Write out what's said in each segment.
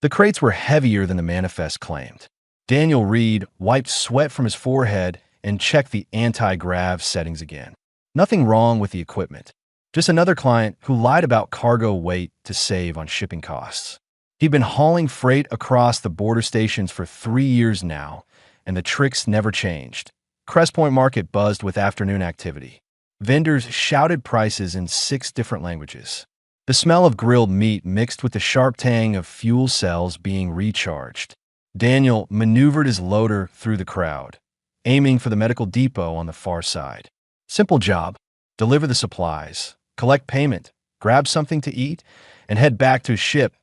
The crates were heavier than the manifest claimed. Daniel Reed wiped sweat from his forehead and checked the anti-grav settings again. Nothing wrong with the equipment. Just another client who lied about cargo weight to save on shipping costs. He'd been hauling freight across the border stations for 3 years now, and the tricks never changed. Crest Point Market buzzed with afternoon activity. Vendors shouted prices in 6 different languages. The smell of grilled meat mixed with the sharp tang of fuel cells being recharged. Daniel maneuvered his loader through the crowd, aiming for the medical depot on the far side. Simple job: deliver the supplies, collect payment, grab something to eat, and head back to his ship.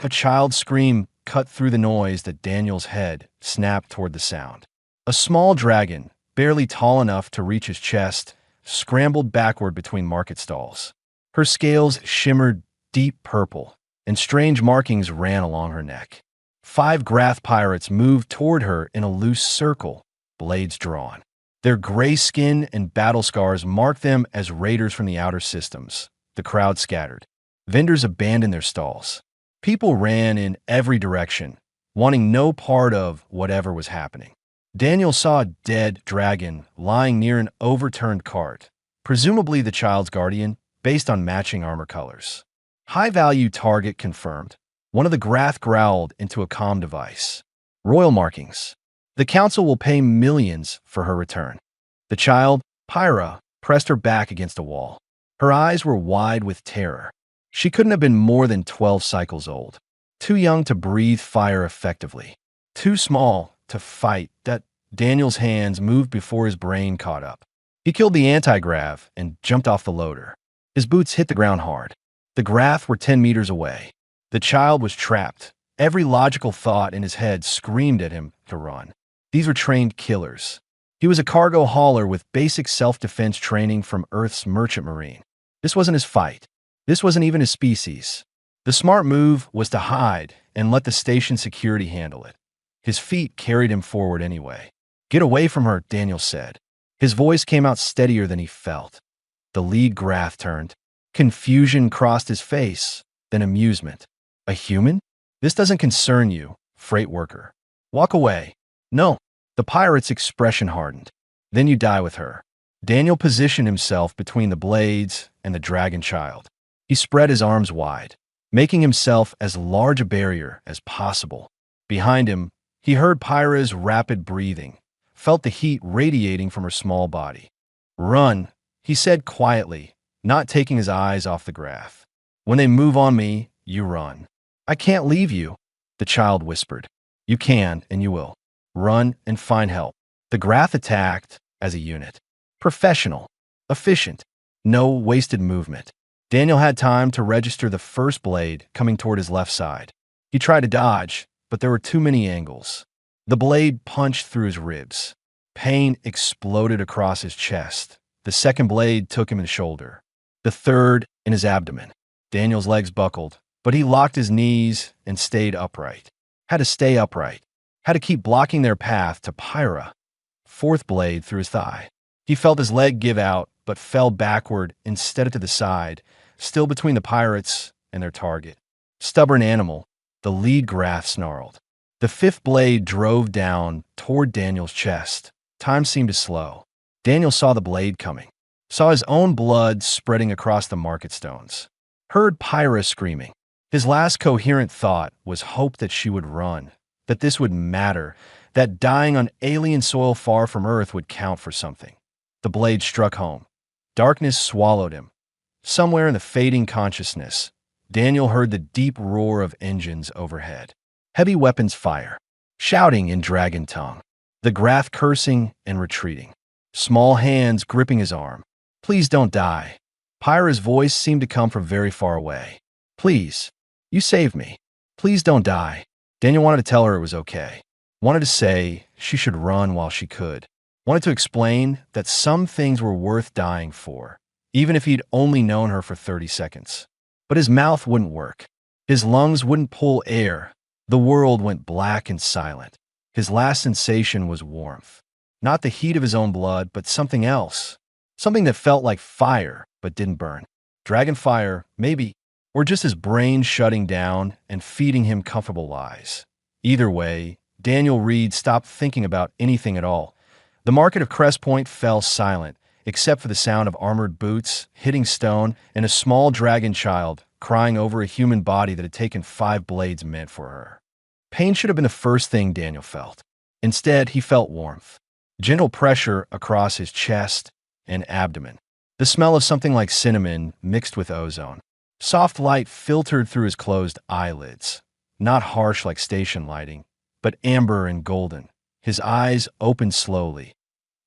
A child's scream cut through the noise that Daniel's head snapped toward the sound. A small dragon, barely tall enough to reach his chest, scrambled backward between market stalls. Her scales shimmered deep purple, and strange markings ran along her neck. 5 Grath pirates moved toward her in a loose circle, blades drawn. Their gray skin and battle scars marked them as raiders from the outer systems. The crowd scattered. Vendors abandoned their stalls. People ran in every direction, wanting no part of whatever was happening. Daniel saw a dead dragon lying near an overturned cart, presumably the child's guardian, based on matching armor colors. High-value target confirmed. One of the Grath growled into a comm device. Royal markings. The council will pay millions for her return. The child, Pyra, pressed her back against a wall. Her eyes were wide with terror. She couldn't have been more than 12 cycles old. Too young to breathe fire effectively. Too small to fight. Daniel's hands moved before his brain caught up. He killed the anti-grav and jumped off the loader. His boots hit the ground hard. The Grath were 10 meters away. The child was trapped. Every logical thought in his head screamed at him to run. These were trained killers. He was a cargo hauler with basic self-defense training from Earth's merchant marine. This wasn't his fight. This wasn't even his species. The smart move was to hide and let the station security handle it. His feet carried him forward anyway. "Get away from her," Daniel said. His voice came out steadier than he felt. The lead Grath turned. Confusion crossed his face, then amusement. "A human? This doesn't concern you, freight worker. Walk away." "No." The pirate's expression hardened. "Then you die with her." Daniel positioned himself between the blades and the dragon child. He spread his arms wide, making himself as large a barrier as possible. Behind him, he heard Pyra's rapid breathing, felt the heat radiating from her small body. "Run," he said quietly, not taking his eyes off the Grath. "When they move on me, you run." "I can't leave you," the child whispered. "You can, and you will. Run and find help." The Grath attacked as a unit. Professional. Efficient. No wasted movement. Daniel had time to register the first blade coming toward his left side. He tried to dodge, but there were too many angles. The blade punched through his ribs. Pain exploded across his chest. The second blade took him in the shoulder. The third in his abdomen. Daniel's legs buckled, but he locked his knees and stayed upright. Had to stay upright. Had to keep blocking their path to Pyra. Fourth blade through his thigh. He felt his leg give out, but fell backward instead of to the side, still between the pirates and their target. Stubborn animal, the lead Grath snarled. The fifth blade drove down toward Daniel's chest. Time seemed to slow. Daniel saw the blade coming, saw his own blood spreading across the market stones, heard Pyra screaming. His last coherent thought was hope that she would run, that this would matter, that dying on alien soil far from Earth would count for something. The blade struck home. Darkness swallowed him. Somewhere in the fading consciousness, Daniel heard the deep roar of engines overhead. Heavy weapons fire, shouting in dragon tongue. The Grath cursing and retreating. Small hands gripping his arm. "Please don't die." Pyra's voice seemed to come from very far away. "Please, you saved me. Please don't die." Daniel wanted to tell her it was okay. Wanted to say she should run while she could. Wanted to explain that some things were worth dying for, even if he'd only known her for 30 seconds. But his mouth wouldn't work. His lungs wouldn't pull air. The world went black and silent. His last sensation was warmth. Not the heat of his own blood, but something else. Something that felt like fire, but didn't burn. Dragon fire, maybe. or just his brain shutting down and feeding him comfortable lies. Either way, Daniel Reed stopped thinking about anything at all. The market of Crest Point fell silent, except for the sound of armored boots hitting stone and a small dragon child crying over a human body that had taken 5 blades meant for her. Pain should have been the first thing Daniel felt. Instead, he felt warmth, gentle pressure across his chest and abdomen, the smell of something like cinnamon mixed with ozone. Soft light filtered through his closed eyelids, not harsh like station lighting, but amber and golden. His eyes opened slowly.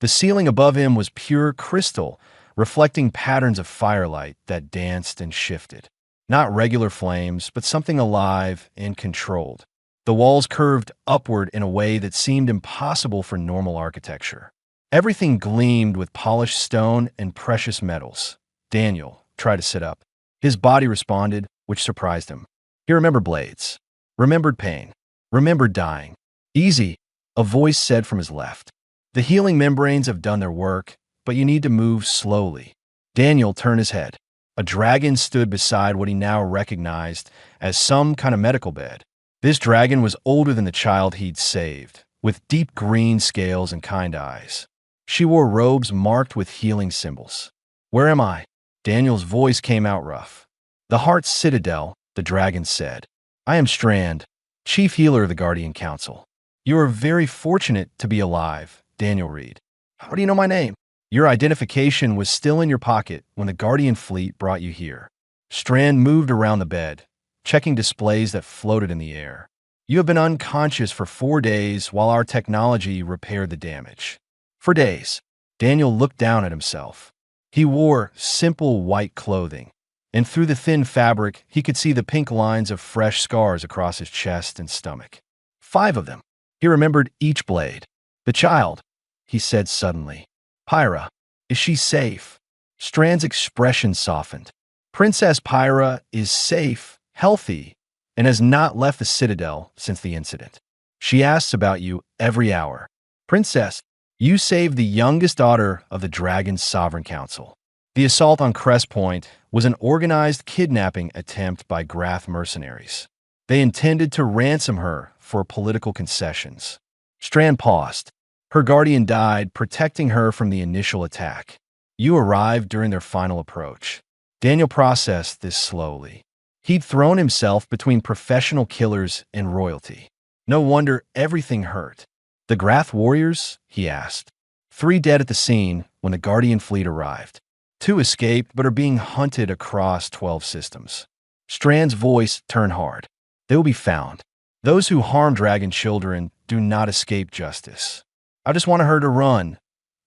The ceiling above him was pure crystal, reflecting patterns of firelight that danced and shifted. Not regular flames, but something alive and controlled. The walls curved upward in a way that seemed impossible for normal architecture. Everything gleamed with polished stone and precious metals. Daniel tried to sit up. His body responded, which surprised him. He remembered blades, remembered pain, remembered dying. Easy, a voice said from his left. The healing membranes have done their work, but you need to move slowly. Daniel turned his head. A dragon stood beside what he now recognized as some kind of medical bed. This dragon was older than the child he'd saved, with deep green scales and kind eyes. She wore robes marked with healing symbols. Where am I? Daniel's voice came out rough. The Heart's Citadel, the dragon said. I am Strand, chief healer of the Guardian Council. You are very fortunate to be alive, Daniel Reed. How do you know my name? Your identification was still in your pocket when the Guardian fleet brought you here. Strand moved around the bed, checking displays that floated in the air. You have been unconscious for 4 days while our technology repaired the damage. For days. Daniel looked down at himself. He wore simple white clothing, and through the thin fabric, he could see the pink lines of fresh scars across his chest and stomach. 5 of them. He remembered each blade. The child, he said suddenly. Pyra, is she safe? Strand's expression softened. Princess Pyra is safe, healthy, and has not left the Citadel since the incident. She asks about you every hour. Princess, you saved the youngest daughter of the Dragon's Sovereign Council. The assault on Crest Point was an organized kidnapping attempt by Grath mercenaries. They intended to ransom her for political concessions. Strand paused. Her guardian died, protecting her from the initial attack. You arrived during their final approach. Daniel processed this slowly. He'd thrown himself between professional killers and royalty. No wonder everything hurt. The Grath warriors? He asked. 3 dead at the scene when the Guardian fleet arrived. 2 escaped but are being hunted across 12 systems. Strand's voice turned hard. They will be found. Those who harm dragon children do not escape justice. I just wanted her to run,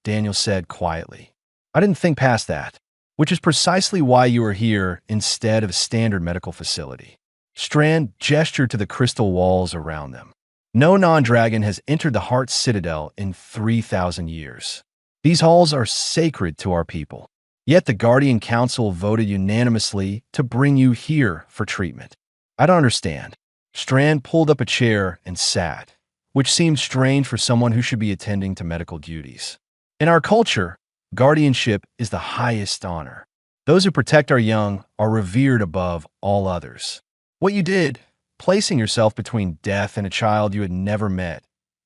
Daniel said quietly. I didn't think past that, which is precisely why you are here instead of a standard medical facility. Strand gestured to the crystal walls around them. No non-dragon has entered the Heart's Citadel in 3,000 years. These halls are sacred to our people. Yet the Guardian Council voted unanimously to bring you here for treatment. I don't understand. Strand pulled up a chair and sat, which seemed strange for someone who should be attending to medical duties. In our culture, guardianship is the highest honor. Those who protect our young are revered above all others. What you did, placing yourself between death and a child you had never met,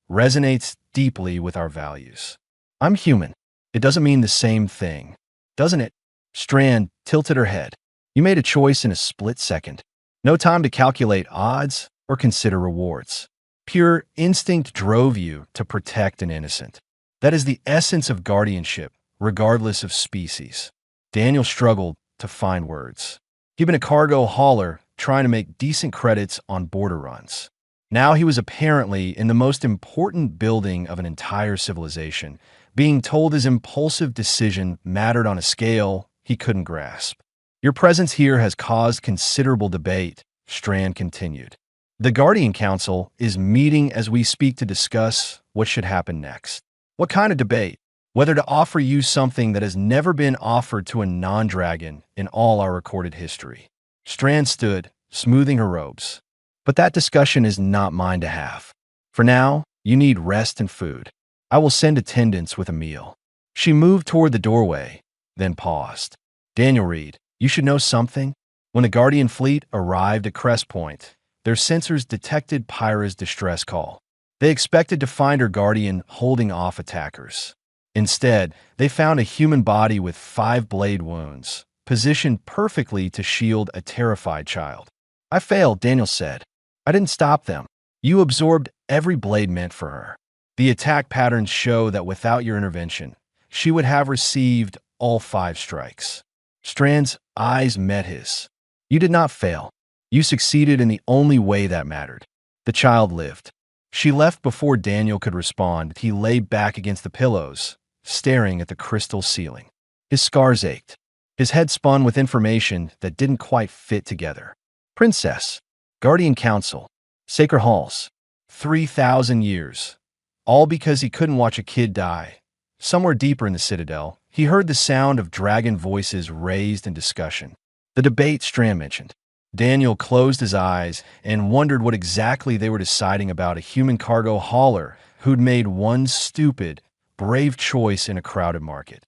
resonates deeply with our values. I'm human. It doesn't mean the same thing, doesn't it? Strand tilted her head. You made a choice in a split second. No time to calculate odds or consider rewards. Pure instinct drove you to protect an innocent. That is the essence of guardianship, regardless of species. Daniel struggled to find words. He'd been a cargo hauler trying to make decent credits on border runs. Now he was apparently in the most important building of an entire civilization, being told his impulsive decision mattered on a scale he couldn't grasp. Your presence here has caused considerable debate, Strand continued. The Guardian Council is meeting as we speak to discuss what should happen next. What kind of debate? Whether to offer you something that has never been offered to a non-dragon in all our recorded history. Strand stood, smoothing her robes. But that discussion is not mine to have. For now, you need rest and food. I will send attendants with a meal. She moved toward the doorway, then paused. Daniel Reed, you should know something. When the Guardian fleet arrived at Crest Point, their sensors detected Pyra's distress call. They expected to find her Guardian holding off attackers. Instead, they found a human body with 5 blade wounds, positioned perfectly to shield a terrified child. "I failed," Daniel said. "I didn't stop them. You absorbed every blade meant for her. The attack patterns show that without your intervention, she would have received all 5 strikes." Strand's eyes met his. "You did not fail. You succeeded in the only way that mattered." The child lived. She left before Daniel could respond. He lay back against the pillows, staring at the crystal ceiling. His scars ached. His head spun with information that didn't quite fit together. Princess, Guardian Council, Sacred Halls, 3,000 years. All because he couldn't watch a kid die. Somewhere deeper in the Citadel, he heard the sound of dragon voices raised in discussion. The debate Strand mentioned. Daniel closed his eyes and wondered what exactly they were deciding about a human cargo hauler who'd made one stupid, brave choice in a crowded market.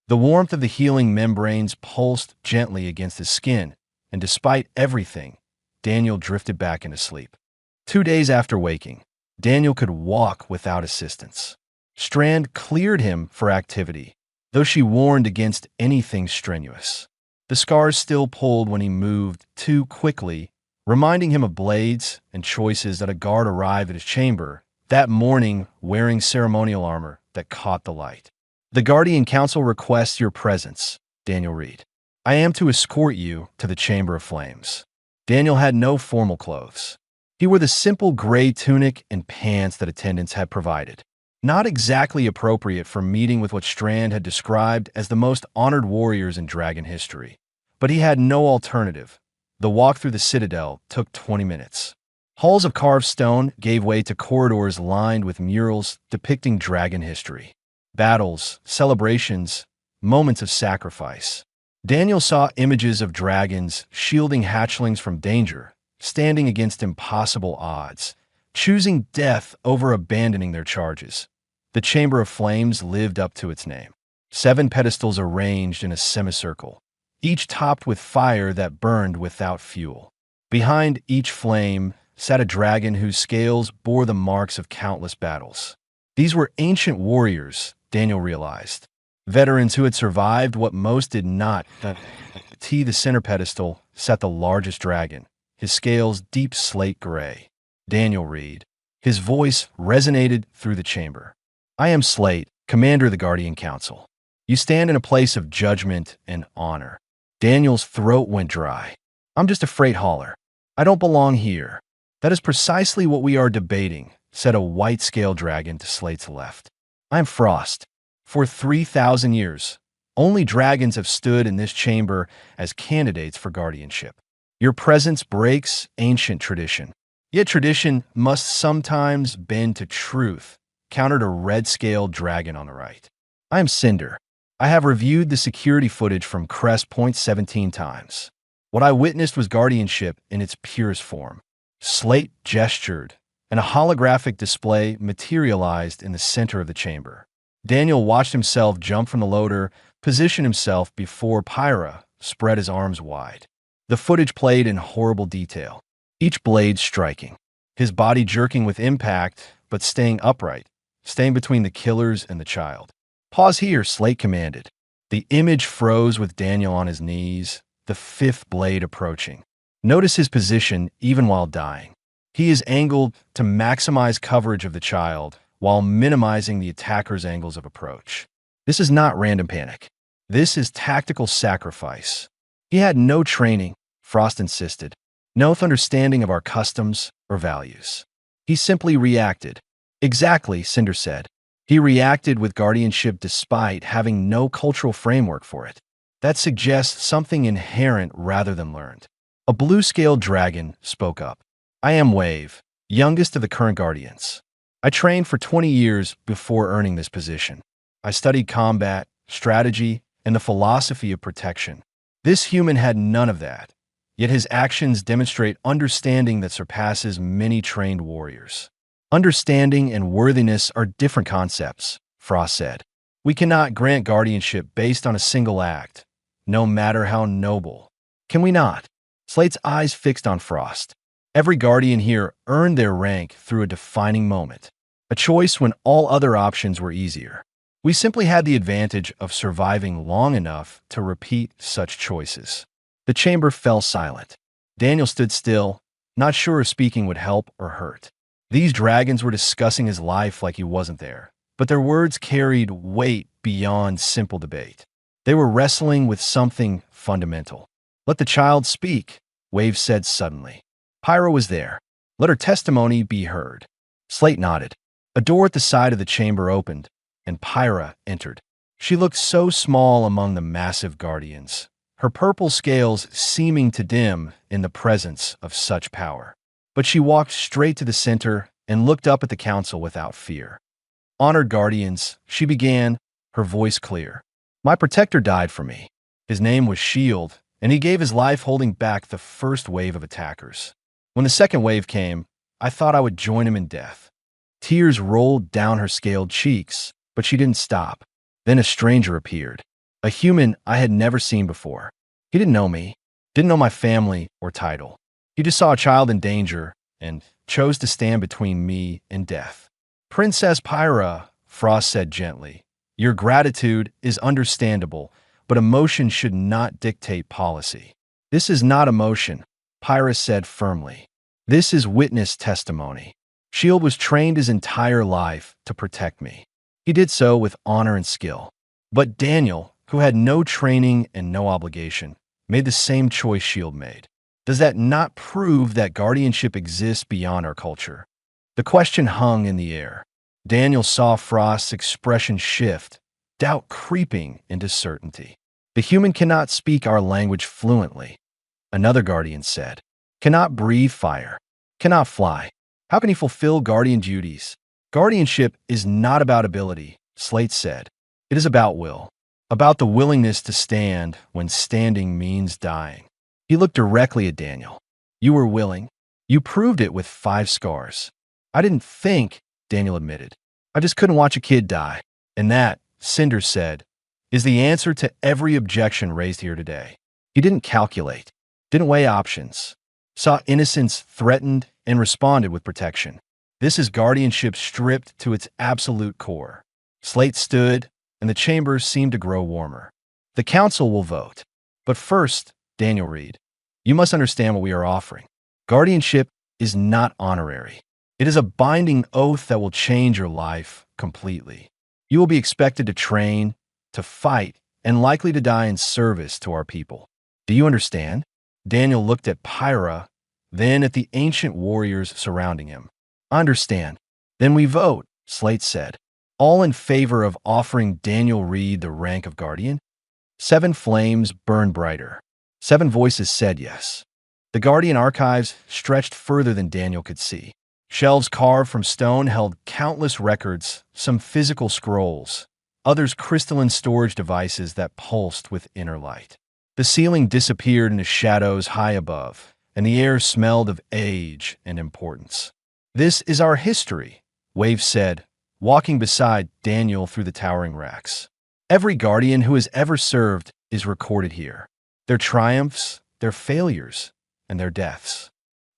The warmth of the healing membranes pulsed gently against his skin, and despite everything, Daniel drifted back into sleep. 2 days after waking, Daniel could walk without assistance. Strand cleared him for activity, though she warned against anything strenuous. The scars still pulled when he moved too quickly, reminding him of blades and choices that a guard arrived at his chamber that morning wearing ceremonial armor that caught the light. "The Guardian Council requests your presence," Daniel read. "I am to escort you to the Chamber of Flames." Daniel had no formal clothes. He wore the simple gray tunic and pants that attendants had provided. Not exactly appropriate for meeting with what Strand had described as the most honored warriors in dragon history. But he had no alternative. The walk through the Citadel took 20 minutes. Halls of carved stone gave way to corridors lined with murals depicting dragon history. Battles, celebrations, moments of sacrifice. Daniel saw images of dragons shielding hatchlings from danger, standing against impossible odds, choosing death over abandoning their charges. The Chamber of Flames lived up to its name. 7 pedestals arranged in a semicircle, each topped with fire that burned without fuel. Behind each flame sat a dragon whose scales bore the marks of countless battles. These were ancient warriors, Daniel realized. Veterans who had survived what most did not. The center pedestal sat the largest dragon, his scales deep slate gray. Daniel read. His voice resonated through the chamber. "I am Slate, commander of the Guardian Council. You stand in a place of judgment and honor." Daniel's throat went dry. "I'm just a freight hauler. I don't belong here." "That is precisely what we are debating," said a white-scaled dragon to Slate's left. "I'm Frost. For 3,000 years, only dragons have stood in this chamber as candidates for guardianship. Your presence breaks ancient tradition. Yet tradition must sometimes bend to truth," countered a red-scaled dragon on the right. "I am Cinder. I have reviewed the security footage from Crest Point 17 times. What I witnessed was guardianship in its purest form." Slate gestured, and a holographic display materialized in the center of the chamber. Daniel watched himself jump from the loader, position himself before Pyra, spread his arms wide. The footage played in horrible detail, each blade striking, his body jerking with impact, but staying upright, staying between the killers and the child. "Pause here," Slate commanded. The image froze with Daniel on his knees, the 5th blade approaching. Notice his position even while dying. He is angled to maximize coverage of the child while minimizing the attacker's angles of approach. This is not random panic. This is tactical sacrifice. He had no training, Frost insisted, no understanding of our customs or values. He simply reacted. "Exactly," Cinder said. He reacted with guardianship despite having no cultural framework for it. That suggests something inherent rather than learned. A blue-scaled dragon spoke up. "I am Wave, youngest of the current guardians. I trained for 20 years before earning this position. I studied combat, strategy, and the philosophy of protection. This human had none of that, yet his actions demonstrate understanding that surpasses many trained warriors." "Understanding and worthiness are different concepts," Frost said. "We cannot grant guardianship based on a single act, no matter how noble. Can we not?" Slate's eyes fixed on Frost. Every guardian here earned their rank through a defining moment, a choice when all other options were easier. We simply had the advantage of surviving long enough to repeat such choices. The chamber fell silent. Daniel stood still, not sure if speaking would help or hurt. These dragons were discussing his life like he wasn't there, but their words carried weight beyond simple debate. They were wrestling with something fundamental. "Let the child speak," Wave said suddenly. Pyra was there. "Let her testimony be heard." Slate nodded. A door at the side of the chamber opened, and Pyra entered. She looked so small among the massive guardians, her purple scales seeming to dim in the presence of such power. But she walked straight to the center and looked up at the council without fear. "Honored guardians," she began, her voice clear. "My protector died for me. His name was Shield, and he gave his life holding back the first wave of attackers. When the second wave came, I thought I would join him in death." Tears rolled down her scaled cheeks, but she didn't stop. Then a stranger appeared, a human I had never seen before. He didn't know me, didn't know my family or title. He just saw a child in danger and chose to stand between me and death. "Princess Pyra," Frost said gently, "your gratitude is understandable, but emotion should not dictate policy." "This is not emotion," Pyra said firmly. "This is witness testimony. Shield was trained his entire life to protect me. He did so with honor and skill. But Daniel, who had no training and no obligation, made the same choice Shield made. Does that not prove that guardianship exists beyond our culture?" The question hung in the air. Daniel saw Frost's expression shift, doubt creeping into certainty. "The human cannot speak our language fluently," another guardian said. "Cannot breathe fire, cannot fly. How can he fulfill guardian duties?" "Guardianship is not about ability," Slate said. "It is about will, about the willingness to stand when standing means dying." He looked directly at Daniel. "You were willing. You proved it with 5 scars." "I didn't think," Daniel admitted. "I just couldn't watch a kid die." "And that," Cinder said, "is the answer to every objection raised here today." He didn't calculate, didn't weigh options, saw innocence threatened and responded with protection. This is guardianship stripped to its absolute core. Slate stood, and the chamber seemed to grow warmer. "The council will vote. But first," Daniel read, "you must understand what we are offering. Guardianship is not honorary. It is a binding oath that will change your life completely. You will be expected to train, to fight, and likely to die in service to our people. Do you understand?" Daniel looked at Pyra, then at the ancient warriors surrounding him. "I understand." "Then we vote," Slate said. "All in favor of offering Daniel Reed the rank of guardian?" 7 flames burned brighter. 7 voices said yes. The guardian archives stretched further than Daniel could see. Shelves carved from stone held countless records, some physical scrolls, others crystalline storage devices that pulsed with inner light. The ceiling disappeared into shadows high above, and the air smelled of age and importance. "This is our history," Wave said, walking beside Daniel through the towering racks. "Every guardian who has ever served is recorded here. Their triumphs, their failures, and their deaths."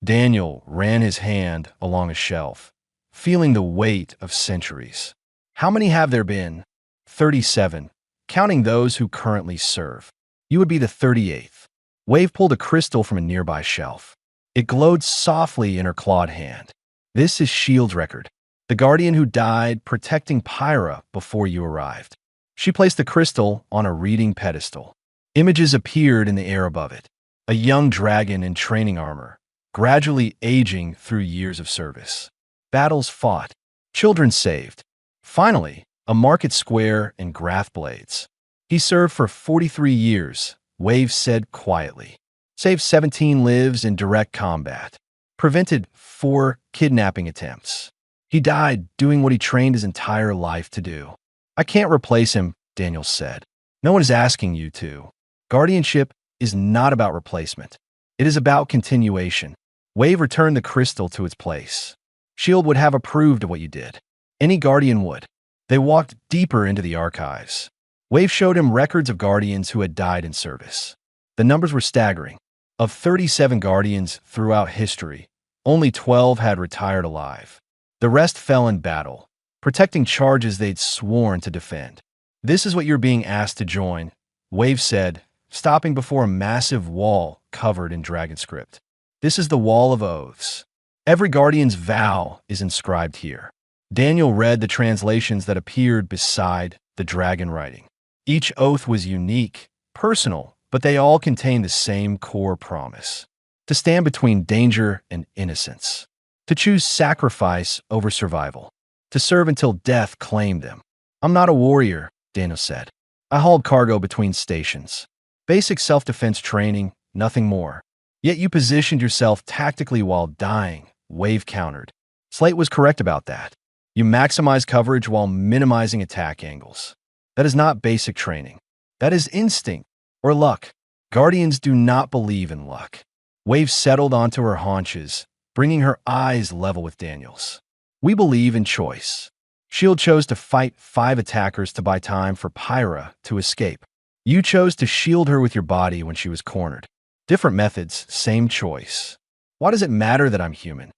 Daniel ran his hand along a shelf, feeling the weight of centuries. "How many have there been?" 37, counting those who currently serve. "You would be the 38th. Wave pulled a crystal from a nearby shelf. It glowed softly in her clawed hand. "This is Shield's record, the guardian who died protecting Pyra before you arrived." She placed the crystal on a reading pedestal. Images appeared in the air above it. A young dragon in training armor, gradually aging through years of service. Battles fought. Children saved. Finally, a market square and grath blades. "He served for 43 years, Wave said quietly. Saved 17 lives in direct combat. Prevented 4 kidnapping attempts. He died doing what he trained his entire life to do." "I can't replace him," Daniel said. "No one is asking you to. Guardianship is not about replacement. It is about continuation." Wave returned the crystal to its place. "Shield would have approved of what you did. Any guardian would." They walked deeper into the archives. Wave showed him records of guardians who had died in service. The numbers were staggering. Of 37 guardians throughout history, only 12 had retired alive. The rest fell in battle, protecting charges they'd sworn to defend. This is what you're being asked to join, Wave said, stopping before a massive wall covered in dragon script. This is the Wall of Oaths. Every guardian's vow is inscribed here. Daniel read the translations that appeared beside the dragon writing. Each oath was unique, personal, but they all contained the same core promise: to stand between danger and innocence, to choose sacrifice over survival, to serve until death claimed them. I'm not a warrior, Daniel said. I hauled cargo between stations. Basic self-defense training, nothing more. Yet you positioned yourself tactically while dying, Wave countered. Slate was correct about that. You maximize coverage while minimizing attack angles. That is not basic training. That is instinct or luck. Guardians do not believe in luck. Wave settled onto her haunches, bringing her eyes level with Daniel's. We believe in choice. Shield chose to fight 5 attackers to buy time for Pyra to escape. You chose to shield her with your body when she was cornered. Different methods, same choice. Why does it matter that I'm human?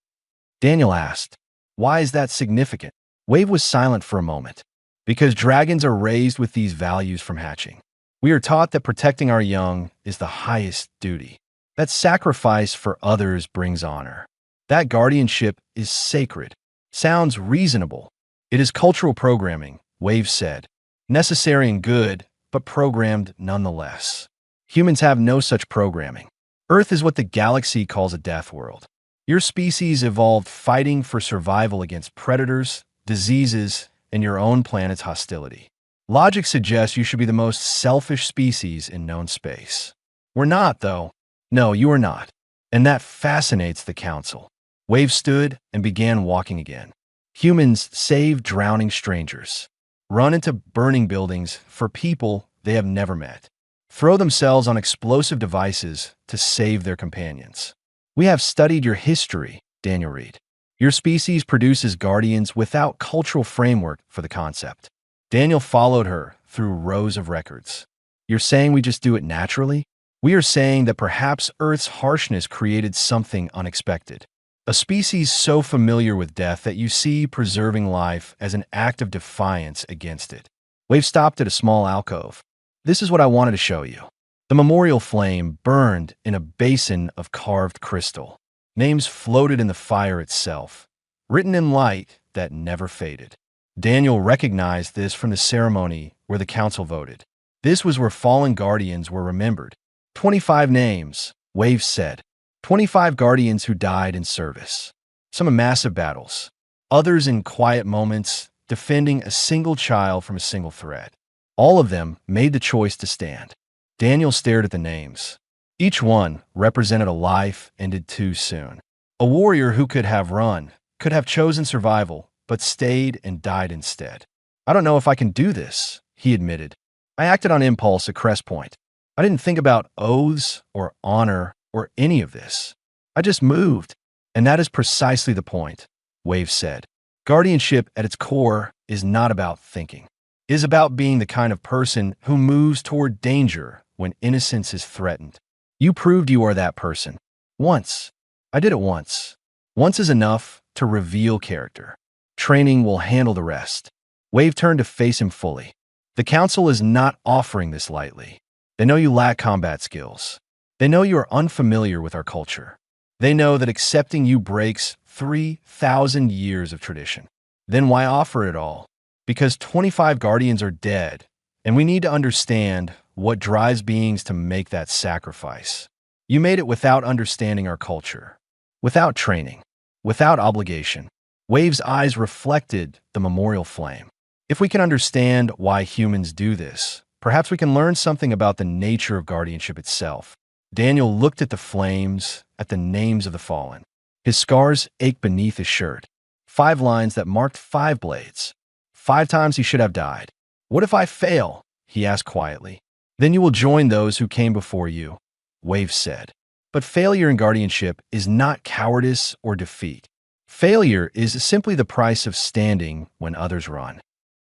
Daniel asked. Why is that significant? Wave was silent for a moment. Because dragons are raised with these values from hatching. We are taught that protecting our young is the highest duty. That sacrifice for others brings honor. That guardianship is sacred. Sounds reasonable. It is cultural programming, Wave said. Necessary and good, but programmed nonetheless. Humans have no such programming. Earth is what the galaxy calls a death world. Your species evolved fighting for survival against predators, diseases, and your own planet's hostility. Logic suggests you should be the most selfish species in known space. We're not, though. No, you are not. And that fascinates the Council. Wave stood and began walking again. Humans save drowning strangers, run into burning buildings for people they have never met, throw themselves on explosive devices to save their companions. We have studied your history, Daniel Reed. Your species produces guardians without cultural framework for the concept. Daniel followed her through rows of records. You're saying we just do it naturally? We are saying that perhaps Earth's harshness created something unexpected. A species so familiar with death that you see preserving life as an act of defiance against it. Wave stopped at a small alcove. This is what I wanted to show you. The memorial flame burned in a basin of carved crystal. Names floated in the fire itself, written in light that never faded. Daniel recognized this from the ceremony where the council voted. This was where fallen guardians were remembered. 25 names, Wave said. 25 guardians who died in service. Some in massive battles, others in quiet moments, defending a single child from a single threat. All of them made the choice to stand. Daniel stared at the names. Each one represented a life ended too soon. A warrior who could have run, could have chosen survival, but stayed and died instead. I don't know if I can do this, he admitted. I acted on impulse at Crest Point. I didn't think about oaths or honor or any of this. I just moved. And that is precisely the point, Wave said. Guardianship at its core is not about thinking. It is about being the kind of person who moves toward danger when innocence is threatened. You proved you are that person. Once. I did it once. Once is enough to reveal character. Training will handle the rest. Wave turned to face him fully. The Council is not offering this lightly. They know you lack combat skills. They know you are unfamiliar with our culture. They know that accepting you breaks 3,000 years of tradition. Then why offer it all? Because 25 guardians are dead, and we need to understand what drives beings to make that sacrifice. You made it without understanding our culture, without training, without obligation. Wave's eyes reflected the memorial flame. If we can understand why humans do this, perhaps we can learn something about the nature of guardianship itself. Daniel looked at the flames, at the names of the fallen. His scars ached beneath his shirt. 5 lines that marked 5 blades. 5 times he should have died. What if I fail? He asked quietly. Then you will join those who came before you, Wave said. But failure in guardianship is not cowardice or defeat. Failure is simply the price of standing when others run.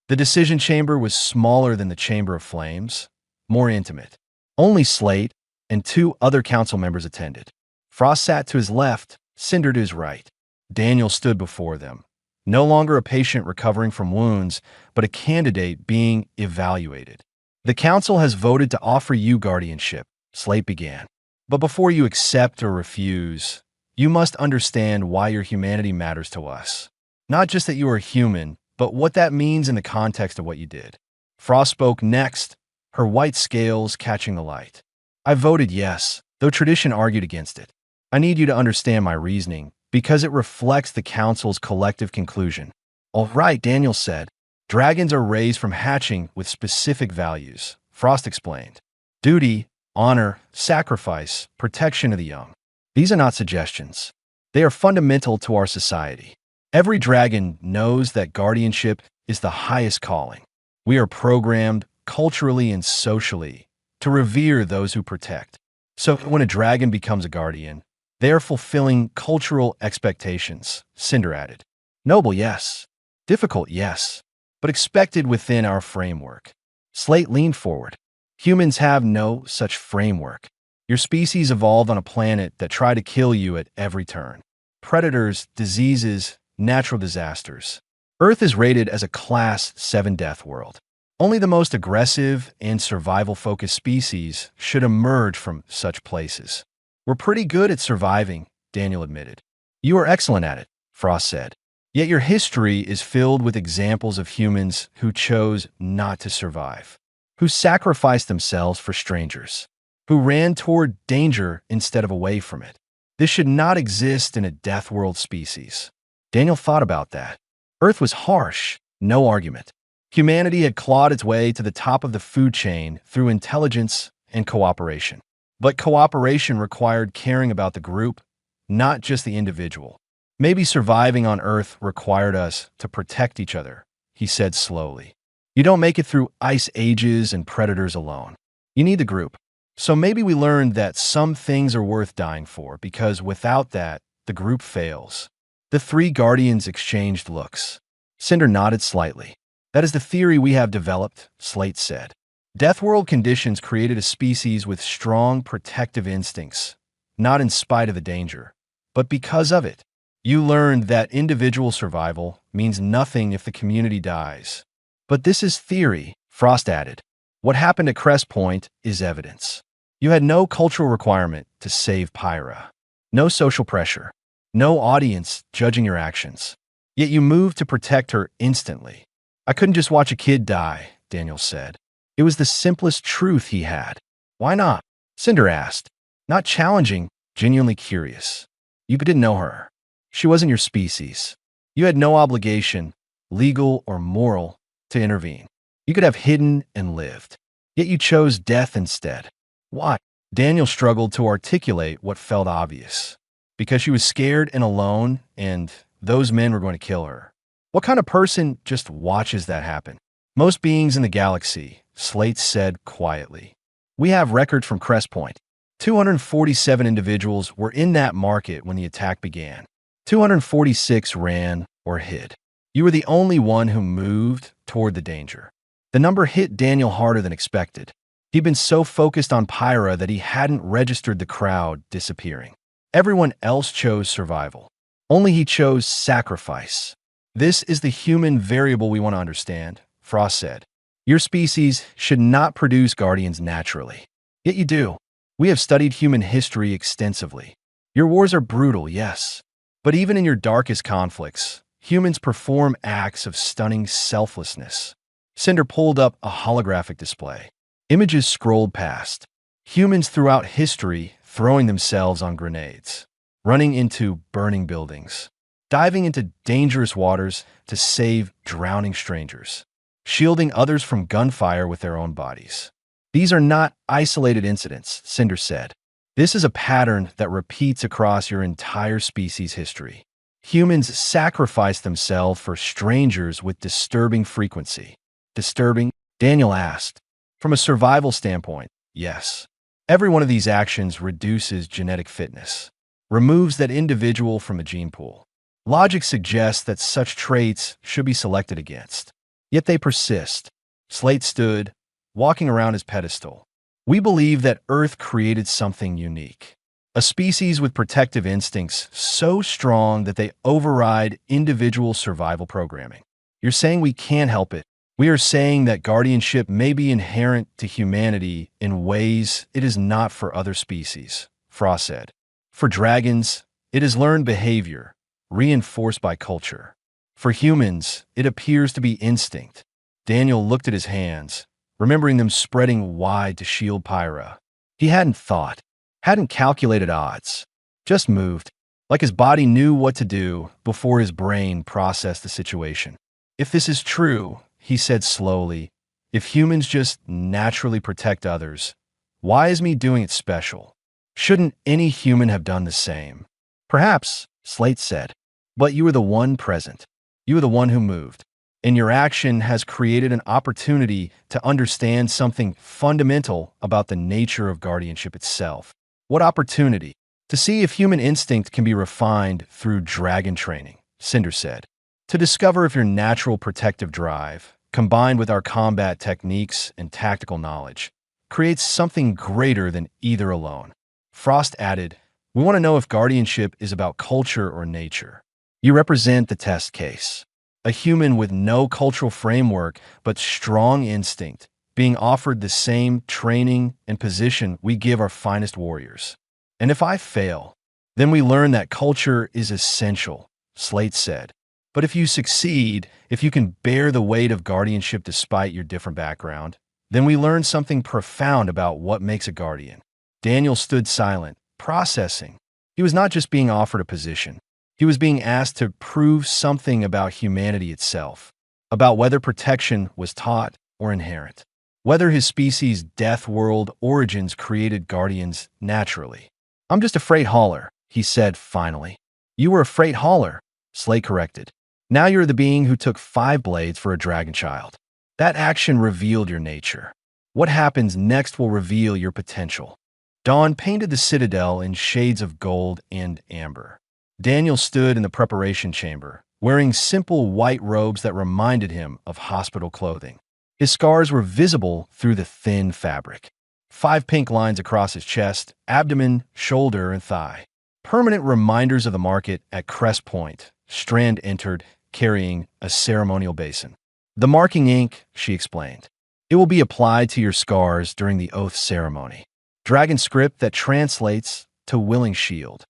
The decision chamber was smaller than the chamber of flames, more intimate. Only Slate, and 2 other council members attended. Frost sat to his left, Cinder to his right. Daniel stood before them, no longer a patient recovering from wounds, but a candidate being evaluated. The council has voted to offer you guardianship, Slate began. But before you accept or refuse, you must understand why your humanity matters to us. Not just that you are human, but what that means in the context of what you did. Frost spoke next, her white scales catching the light. I voted yes, though tradition argued against it. I need you to understand my reasoning, because it reflects the council's collective conclusion. All right, Daniel said. Dragons are raised from hatching with specific values, Frost explained. Duty, honor, sacrifice, protection of the young. These are not suggestions. They are fundamental to our society. Every dragon knows that guardianship is the highest calling. We are programmed, culturally and socially, to revere those who protect. So when a dragon becomes a guardian, they are fulfilling cultural expectations, Cinder added. Noble, yes. Difficult, yes. But expected within our framework. Slate leaned forward. Humans have no such framework. Your species evolved on a planet that tried to kill you at every turn. Predators, diseases, natural disasters. Earth is rated as a Class 7 death world. Only the most aggressive and survival-focused species should emerge from such places. We're pretty good at surviving, Daniel admitted. You are excellent at it, Frost said. Yet your history is filled with examples of humans who chose not to survive, who sacrificed themselves for strangers, who ran toward danger instead of away from it. This should not exist in a death world species. Daniel thought about that. Earth was harsh, no argument. Humanity had clawed its way to the top of the food chain through intelligence and cooperation. But cooperation required caring about the group, not just the individual. Maybe surviving on Earth required us to protect each other, he said slowly. You don't make it through ice ages and predators alone. You need the group. So maybe we learned that some things are worth dying for, because without that, the group fails. The 3 guardians exchanged looks. Cinder nodded slightly. That is the theory we have developed, Slate said. Death world conditions created a species with strong protective instincts, not in spite of the danger, but because of it. You learned that individual survival means nothing if the community dies. But this is theory, Frost added. What happened at Crest Point is evidence. You had no cultural requirement to save Pyra. No social pressure. No audience judging your actions. Yet you moved to protect her instantly. I couldn't just watch a kid die, Daniel said. It was the simplest truth he had. Why not? Cinder asked. Not challenging, genuinely curious. You didn't know her. She wasn't your species. You had no obligation, legal or moral, to intervene. You could have hidden and lived. Yet you chose death instead. Why? Daniel struggled to articulate what felt obvious. Because she was scared and alone, and those men were going to kill her. What kind of person just watches that happen? Most beings in the galaxy, Slate said quietly. We have records from Crest Point. 247 individuals were in that market when the attack began. 246 ran or hid. You were the only one who moved toward the danger. The number hit Daniel harder than expected. He'd been so focused on Pyra that he hadn't registered the crowd disappearing. Everyone else chose survival. Only he chose sacrifice. This is the human variable we want to understand, Frost said. Your species should not produce guardians naturally. Yet you do. We have studied human history extensively. Your wars are brutal, yes. But even in your darkest conflicts, humans perform acts of stunning selflessness. Cinder pulled up a holographic display. Images scrolled past. Humans throughout history throwing themselves on grenades, running into burning buildings, diving into dangerous waters to save drowning strangers, shielding others from gunfire with their own bodies. These are not isolated incidents, Cinder said. This is a pattern that repeats across your entire species' history. Humans sacrifice themselves for strangers with disturbing frequency. Disturbing? Daniel asked. From a survival standpoint, yes. Every one of these actions reduces genetic fitness, removes that individual from a gene pool. Logic suggests that such traits should be selected against. Yet they persist. Slate stood, walking around his pedestal. We believe that Earth created something unique. A species with protective instincts so strong that they override individual survival programming. You're saying we can't help it. We are saying that guardianship may be inherent to humanity in ways it is not for other species, Frost said. For dragons, it is learned behavior, reinforced by culture. For humans, it appears to be instinct. Daniel looked at his hands, remembering them spreading wide to shield Pyra. He hadn't thought, hadn't calculated odds, just moved, like his body knew what to do before his brain processed the situation. If this is true, he said slowly, if humans just naturally protect others, why is me doing it special? Shouldn't any human have done the same? Perhaps, Slate said, but you were the one present. You were the one who moved. And your action has created an opportunity to understand something fundamental about the nature of guardianship itself. What opportunity? To see if human instinct can be refined through dragon training, Cinder said. To discover if your natural protective drive, combined with our combat techniques and tactical knowledge, creates something greater than either alone. Frost added, we want to know if guardianship is about culture or nature. You represent the test case. A human with no cultural framework but strong instinct, being offered the same training and position we give our finest warriors. And if I fail, then we learn that culture is essential, Slate said. But if you succeed, if you can bear the weight of guardianship despite your different background, then we learn something profound about what makes a guardian. Daniel stood silent, processing. He was not just being offered a position. He was being asked to prove something about humanity itself, about whether protection was taught or inherent, whether his species' death world origins created guardians naturally. I'm just a freight hauler, he said finally. You were a freight hauler, Slate corrected. Now you're the being who took 5 blades for a dragon child. That action revealed your nature. What happens next will reveal your potential. Dawn painted the citadel in shades of gold and amber. Daniel stood in the preparation chamber, wearing simple white robes that reminded him of hospital clothing. His scars were visible through the thin fabric. 5 pink lines across his chest, abdomen, shoulder, and thigh. Permanent reminders of the market at Crest Point. Strand entered, carrying a ceremonial basin. The marking ink, she explained. It will be applied to your scars during the oath ceremony. Dragon script that translates to willing shield.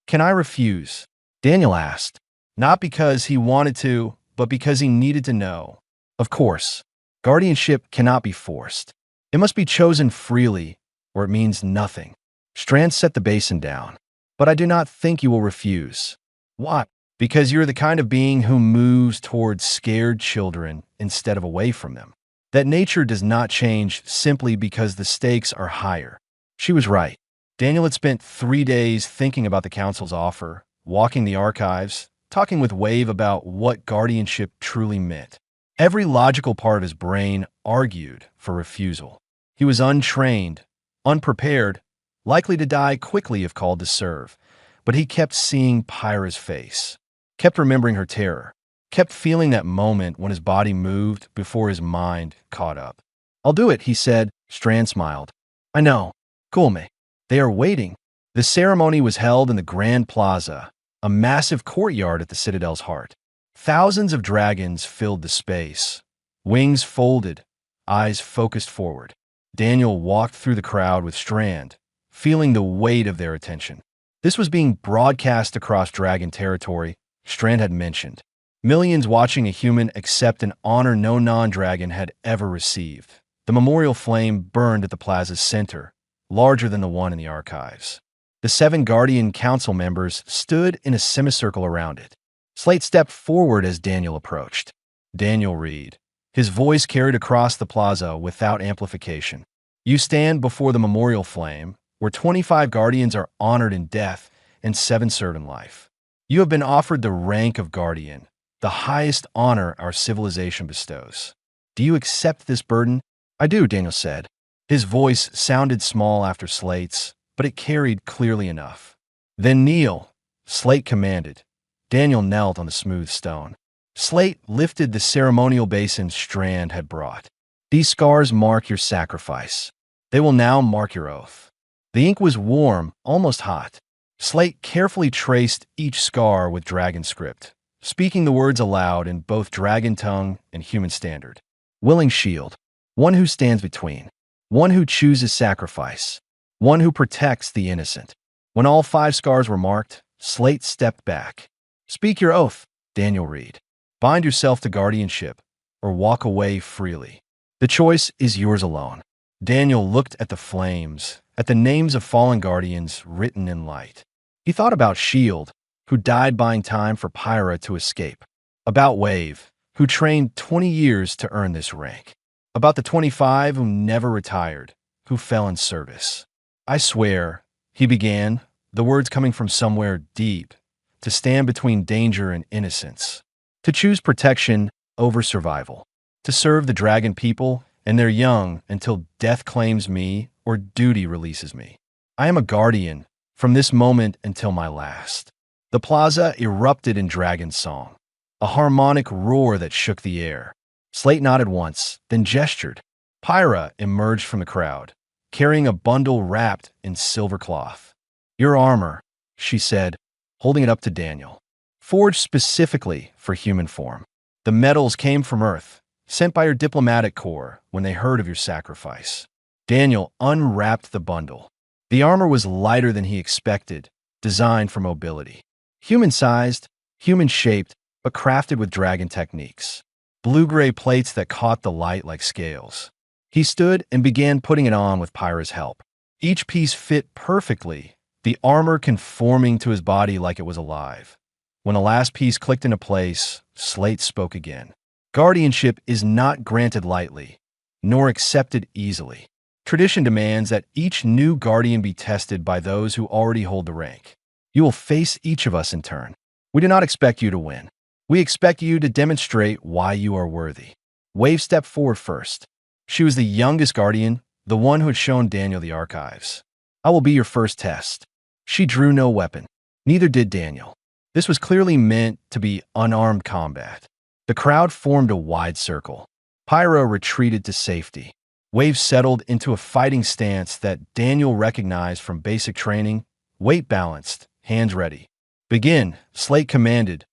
Can I refuse? Daniel asked, not because he wanted to, but because he needed to know. Of course, guardianship cannot be forced. It must be chosen freely, or it means nothing. Strand set the basin down. But I do not think you will refuse. Why? Because you're the kind of being who moves towards scared children instead of away from them. That nature does not change simply because the stakes are higher. She was right. Daniel had spent 3 days thinking about the council's offer, walking the archives, talking with Wave about what guardianship truly meant. Every logical part of his brain argued for refusal. He was untrained, unprepared, likely to die quickly if called to serve. But he kept seeing Pyra's face, kept remembering her terror, kept feeling that moment when his body moved before his mind caught up. I'll do it, he said. Strand smiled. I know. Cool me. They are waiting. The ceremony was held in the Grand Plaza, a massive courtyard at the Citadel's heart. Thousands of dragons filled the space, wings folded, eyes focused forward. Daniel walked through the crowd with Strand, feeling the weight of their attention. This was being broadcast across dragon territory, Strand had mentioned. Millions watching a human accept an honor no non-dragon had ever received. The memorial flame burned at the plaza's center, larger than the one in the archives. The 7 Guardian Council members stood in a semicircle around it. Slate stepped forward as Daniel approached. Daniel Reed. His voice carried across the plaza without amplification. You stand before the memorial flame, where 25 Guardians are honored in death and 7 serve in life. You have been offered the rank of Guardian, the highest honor our civilization bestows. Do you accept this burden? I do, Daniel said. His voice sounded small after Slate's, but it carried clearly enough. Then kneel, Slate commanded. Daniel knelt on the smooth stone. Slate lifted the ceremonial basin Strand had brought. These scars mark your sacrifice. They will now mark your oath. The ink was warm, almost hot. Slate carefully traced each scar with dragon script, speaking the words aloud in both dragon tongue and human standard. Willing shield, one who stands between, one who chooses sacrifice, one who protects the innocent. When all 5 scars were marked, Slate stepped back. Speak your oath, Daniel read. Bind yourself to guardianship, or walk away freely. The choice is yours alone. Daniel looked at the flames, at the names of fallen guardians written in light. He thought about Shield, who died buying time for Pyra to escape. About Wave, who trained 20 years to earn this rank. About the 25 who never retired, who fell in service. I swear, he began, the words coming from somewhere deep, to stand between danger and innocence, to choose protection over survival, to serve the dragon people and their young until death claims me or duty releases me. I am a guardian from this moment until my last. The plaza erupted in dragon song, a harmonic roar that shook the air. Slate nodded once, then gestured. Pyra emerged from the crowd, carrying a bundle wrapped in silver cloth. Your armor, she said, holding it up to Daniel. Forged specifically for human form. The metals came from Earth, sent by your diplomatic corps when they heard of your sacrifice. Daniel unwrapped the bundle. The armor was lighter than he expected, designed for mobility. Human-sized, human-shaped, but crafted with dragon techniques. Blue-gray plates that caught the light like scales. He stood and began putting it on with Pyra's help. Each piece fit perfectly, the armor conforming to his body like it was alive. When the last piece clicked into place, Slate spoke again. Guardianship is not granted lightly, nor accepted easily. Tradition demands that each new guardian be tested by those who already hold the rank. You will face each of us in turn. We do not expect you to win. We expect you to demonstrate why you are worthy. Wave stepped forward first. She was the youngest guardian, the one who had shown Daniel the archives. I will be your first test. She drew no weapon. Neither did Daniel. This was clearly meant to be unarmed combat. The crowd formed a wide circle. Pyra retreated to safety. Wave settled into a fighting stance that Daniel recognized from basic training, weight balanced, hands ready. Begin, Slate commanded.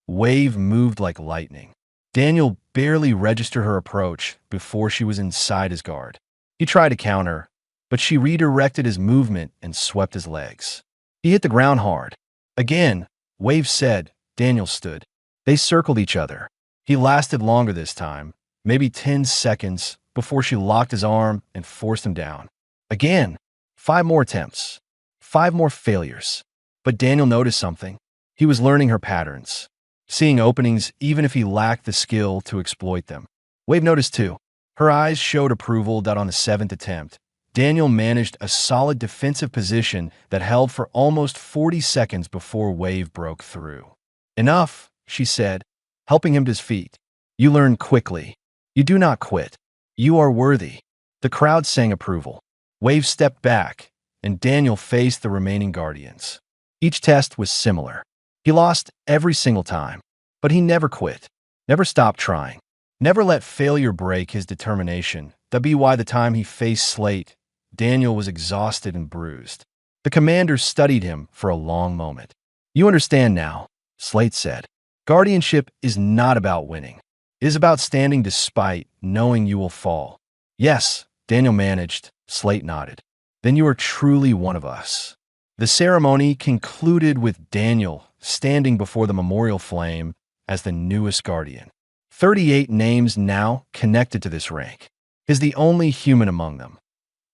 Wave moved like lightning. Daniel barely registered her approach before she was inside his guard. He tried to counter, but she redirected his movement and swept his legs. He hit the ground hard. Again, Wave said. Daniel stood. They circled each other. He lasted longer this time, maybe 10 seconds, before she locked his arm and forced him down. Again, 5 more attempts. 5 more failures. But Daniel noticed something. He was learning her patterns, seeing openings even if he lacked the skill to exploit them. Wave noticed too. Her eyes showed approval that on the 7th attempt, Daniel managed a solid defensive position that held for almost 40 seconds before Wave broke through. Enough, she said, helping him to his feet. You learn quickly. You do not quit. You are worthy. The crowd sang approval. Wave stepped back, and Daniel faced the remaining guardians. Each test was similar. He lost every single time, but he never quit, never stopped trying, never let failure break his determination. That'd be why the time he faced Slate, Daniel was exhausted and bruised. The commander studied him for a long moment. You understand now, Slate said. Guardianship is not about winning. It is about standing despite knowing you will fall. Yes, Daniel managed. Slate nodded. Then you are truly one of us. The ceremony concluded with Daniel standing before the memorial flame as the newest guardian. 38 names now connected to this rank. He is the only human among them.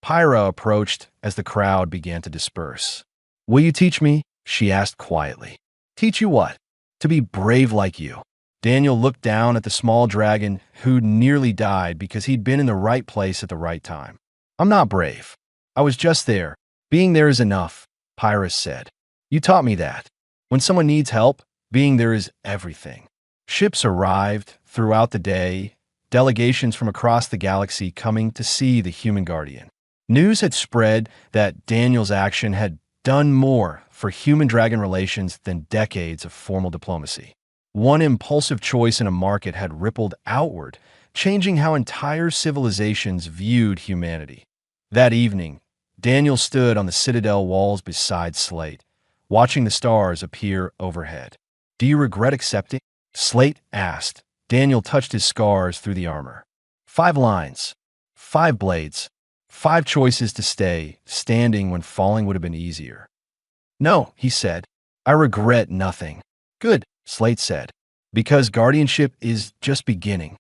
Pyra approached as the crowd began to disperse. Will you teach me? She asked quietly. Teach you what? To be brave like you. Daniel looked down at the small dragon who'd nearly died because he'd been in the right place at the right time. I'm not brave. I was just there. Being there is enough, Pyra said. You taught me that. When someone needs help, being there is everything. Ships arrived throughout the day, delegations from across the galaxy coming to see the human guardian. News had spread that Daniel's action had done more for human-dragon relations than decades of formal diplomacy. One impulsive choice in a market had rippled outward, changing how entire civilizations viewed humanity. That evening, Daniel stood on the citadel walls beside Slate, watching the stars appear overhead. "Do you regret accepting?" Slate asked. Daniel touched his scars through the armor. 5 lines, 5 blades, 5 choices to stay standing when falling would have been easier. "No," he said. "I regret nothing." "Good," Slate said, "because guardianship is just beginning."